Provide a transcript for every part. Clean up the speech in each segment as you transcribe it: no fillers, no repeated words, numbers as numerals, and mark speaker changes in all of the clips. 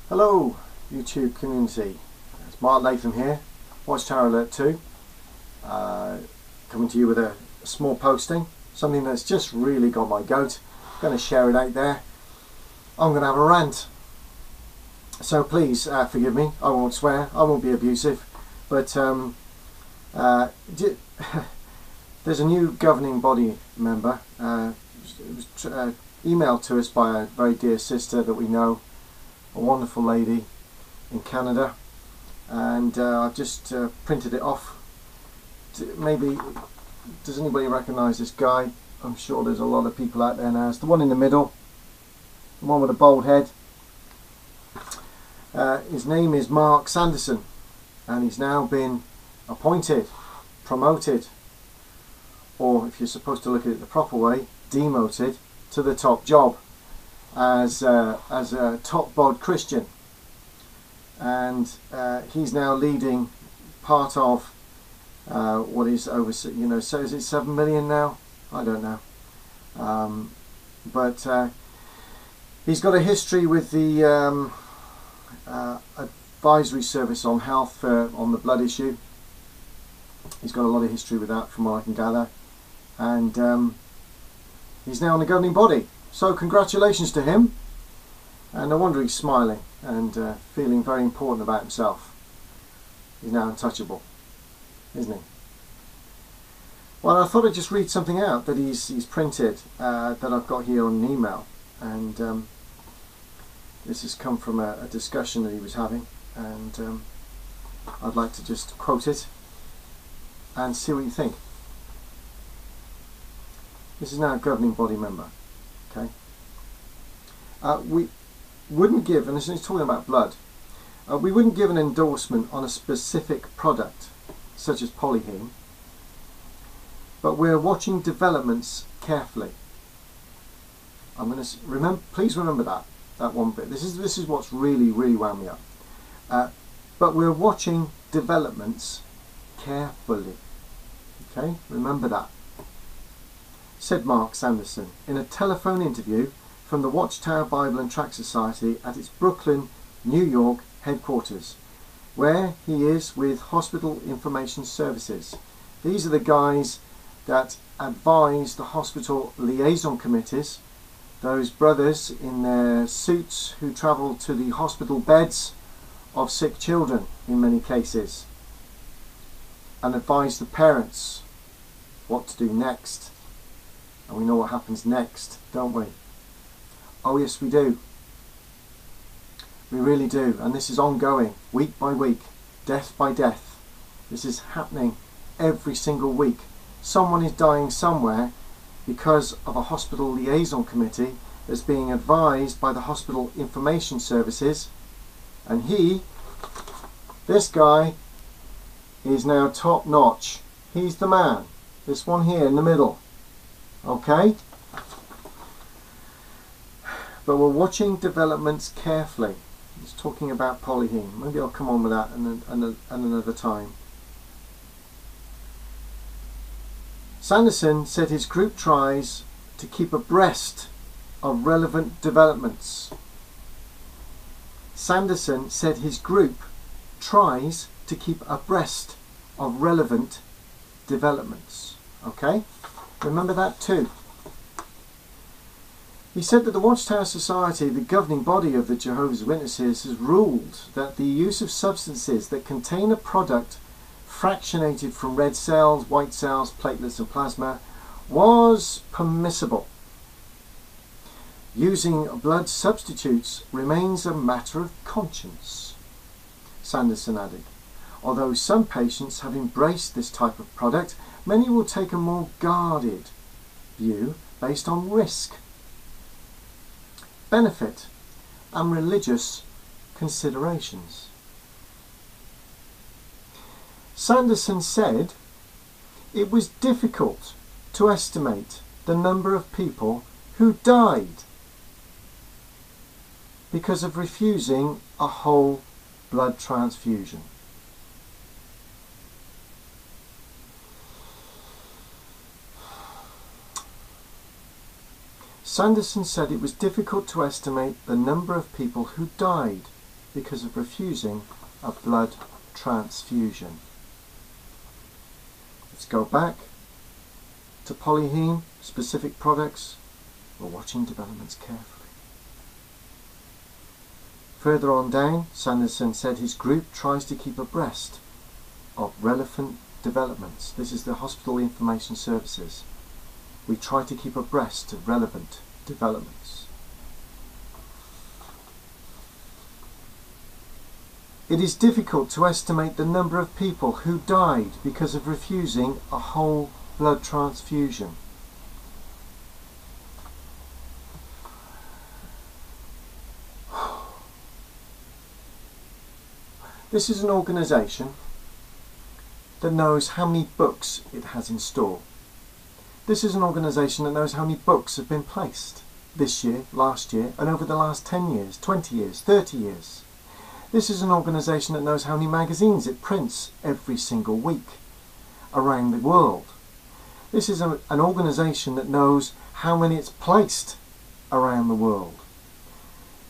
Speaker 1: Hello YouTube community, it's Mark Latham here, Watchtower Alert 2, coming to you with a small posting, something that's just really got my goat. I'm going to share it out there. I'm going to have a rant, so please forgive me. I won't swear, I won't be abusive, but there's a new governing body member. It was emailed to us by a very dear sister that we know, a wonderful lady in Canada, and I've just printed it off. Maybe, does anybody recognise this guy? I'm sure there's a lot of people out there now. It's the one in the middle, the one with a bald head. His name is Mark Sanderson, and he's now been appointed, promoted, or if you're supposed to look at it the proper way, demoted to the top job as a top bod Christian, and he's now leading part of what is over, so is it 7 million now? I don't know, but he's got a history with the advisory service on health on the blood issue. He's got a lot of history with that, from what I can gather, and he's now in the governing body. So congratulations to him, and no wonder he's smiling and feeling very important about himself. He's now untouchable, isn't he? Well, I thought I'd just read something out that he's printed, that I've got here on an email, and this has come from a discussion that he was having, and I'd like to just quote it and see what you think. This is now a governing body member. Okay. We wouldn't give, and this is talking about blood, we wouldn't give an endorsement on a specific product such as Polyheme, but we're watching developments carefully. I'm going to please remember that one bit. This is what's really wound me up. But we're watching developments carefully. Okay, remember that. Said Mark Sanderson in a telephone interview from the Watchtower Bible and Tract Society at its Brooklyn, New York headquarters, where he is with Hospital Information Services. These are the guys that advise the hospital liaison committees, those brothers in their suits who travel to the hospital beds of sick children in many cases and advise the parents what to do next. And we know what happens next, don't we? Oh yes, we do. We really do. And this is ongoing, week by week, death by death. This is happening every single week. Someone is dying somewhere because of a hospital liaison committee that's being advised by the Hospital Information Services. And this guy, is now top notch. He's the man. This one here in the middle. Okay, but we're watching developments carefully. It's talking about Polyheme. Maybe I'll come on with that another time. Sanderson said his group tries to keep abreast of relevant developments. Sanderson said his group tries to keep abreast of relevant developments. Okay? Remember that too. He said that the Watchtower Society, the governing body of the Jehovah's Witnesses, has ruled that the use of substances that contain a product fractionated from red cells, white cells, platelets and plasma was permissible. Using blood substitutes remains a matter of conscience, Sanderson added. Although some patients have embraced this type of product, many will take a more guarded view based on risk, benefit and religious considerations. Sanderson said it was difficult to estimate the number of people who died because of refusing a whole blood transfusion. Sanderson said it was difficult to estimate the number of people who died because of refusing a blood transfusion. Let's go back to Polyheme, specific products. We're watching developments carefully. Further on down, Sanderson said his group tries to keep abreast of relevant developments. This is the Hospital Information Services. We try to keep abreast of relevant developments. It is difficult to estimate the number of people who died because of refusing a whole blood transfusion. This is an organisation that knows how many books it has in store. This is an organisation that knows how many books have been placed this year, last year, and over the last 10 years, 20 years, 30 years. This is an organisation that knows how many magazines it prints every single week around the world. This is an organisation that knows how many it's placed around the world.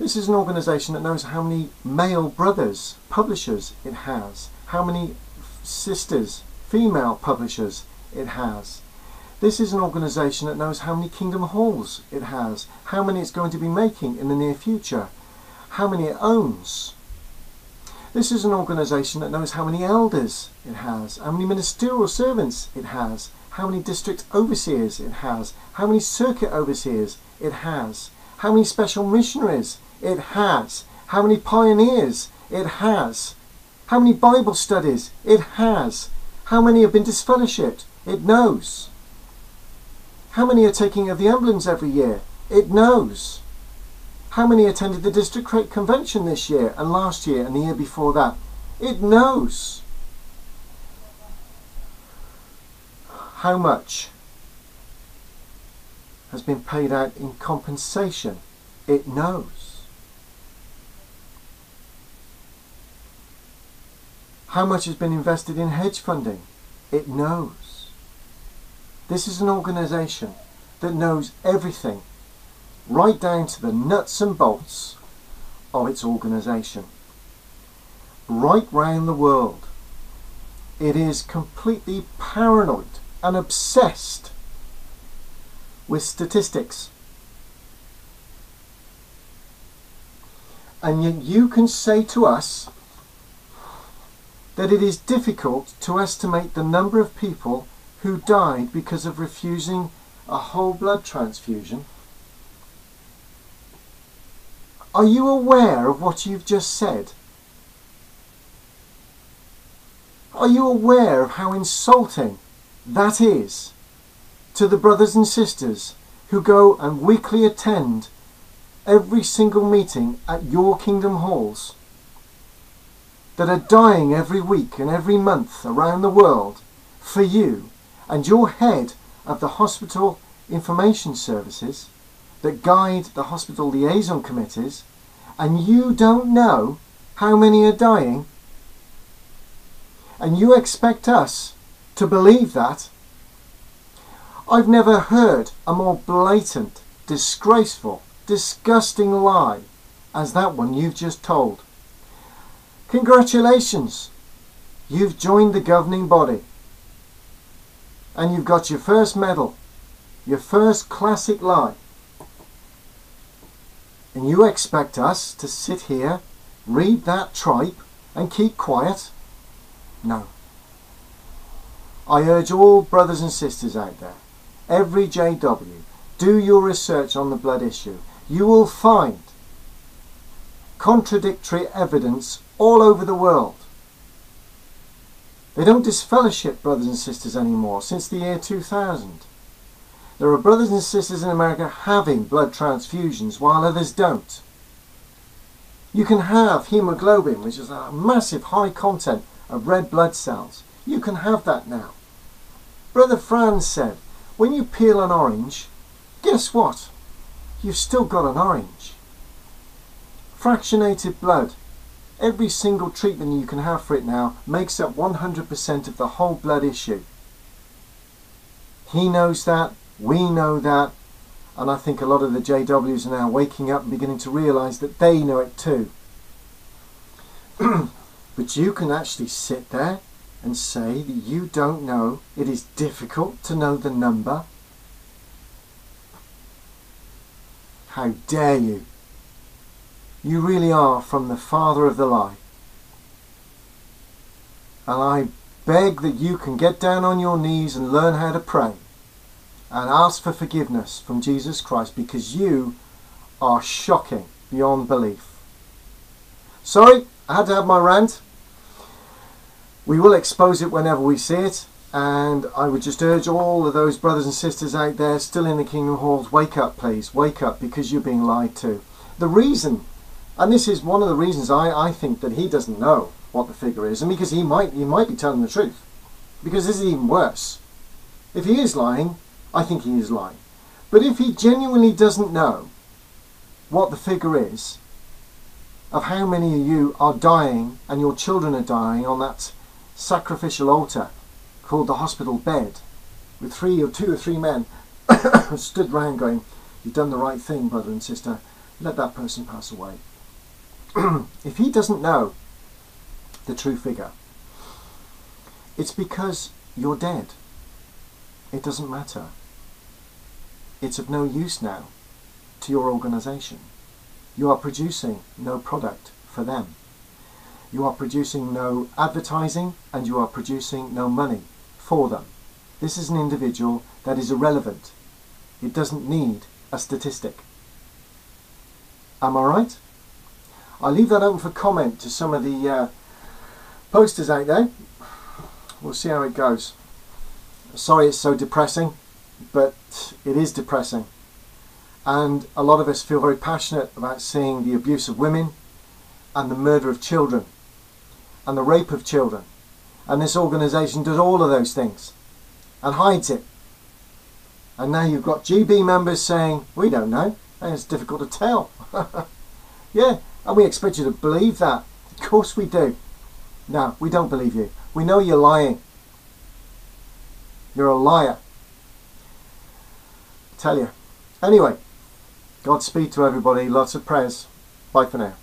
Speaker 1: This is an organisation that knows how many male brothers, publishers it has, how many sisters, female publishers it has. This is an organisation that knows how many Kingdom Halls it has, how many it's going to be making in the near future, how many it owns. This is an organisation that knows how many elders it has, how many ministerial servants it has, how many district overseers it has, how many circuit overseers it has, how many special missionaries it has, how many pioneers it has, how many Bible studies it has, how many have been disfellowshipped, it knows. How many are taking of the emblems every year, it knows. How many attended the district convention this year and last year and the year before that, it knows. How much has been paid out in compensation, it knows. How much has been invested in hedge funding? It knows. This is an organisation that knows everything, right down to the nuts and bolts of its organisation. Right round the world, it is completely paranoid and obsessed with statistics. And yet you can say to us that it is difficult to estimate the number of people who died because of refusing a whole blood transfusion. Are you aware of what you've just said? Are you aware of how insulting that is to the brothers and sisters who go and weekly attend every single meeting at your Kingdom Halls, that are dying every week and every month around the world for you and your head of the Hospital Information Services that guide the hospital liaison committees, and you don't know how many are dying, and you expect us to believe that? I've never heard a more blatant, disgraceful, disgusting lie as that one you've just told. Congratulations, you've joined the governing body and you've got your first medal, your first classic lie, and you expect us to sit here, read that tripe and keep quiet? No. I urge all brothers and sisters out there, every JW, do your research on the blood issue. You will find contradictory evidence all over the world. They don't disfellowship brothers and sisters anymore since the year 2000. There are brothers and sisters in America having blood transfusions while others don't. You can have hemoglobin, which is a massive high content of red blood cells. You can have that now. Brother Franz said, when you peel an orange, guess what? You've still got an orange. Fractionated blood, every single treatment you can have for it now makes up 100% of the whole blood issue. He knows that, we know that, and I think a lot of the JWs are now waking up and beginning to realise that they know it too. But you can actually sit there and say that you don't know. It is difficult to know the number. How dare you? You really are from the father of the lie. And I beg that you can get down on your knees and learn how to pray and ask for forgiveness from Jesus Christ, because you are shocking beyond belief. Sorry, I had to have my rant. We will expose it whenever we see it, and I would just urge all of those brothers and sisters out there still in the Kingdom Halls, wake up please, wake up, because you're being lied to. The reason, and this is one of the reasons I think that he doesn't know what the figure is, and because he might be telling the truth, because this is even worse. If he is lying, I think he is lying. But if he genuinely doesn't know what the figure is of how many of you are dying and your children are dying on that sacrificial altar called the hospital bed, with two or three men stood round going, "You've done the right thing, brother and sister, let that person pass away." If he doesn't know the true figure, it's because you're dead. It doesn't matter. It's of no use now to your organisation. You are producing no product for them. You are producing no advertising, and you are producing no money for them. This is an individual that is irrelevant. It doesn't need a statistic. Am I right? I'll leave that open for comment to some of the posters out there. We'll see how it goes. Sorry it's so depressing, but it is depressing. And a lot of us feel very passionate about seeing the abuse of women and the murder of children and the rape of children. And this organisation does all of those things and hides it. And now you've got GB members saying, "We don't know, and it's difficult to tell." Yeah, and we expect you to believe that. Of course we do. No, we don't believe you. We know you're lying. You're a liar. I tell you. Anyway, Godspeed to everybody. Lots of prayers. Bye for now.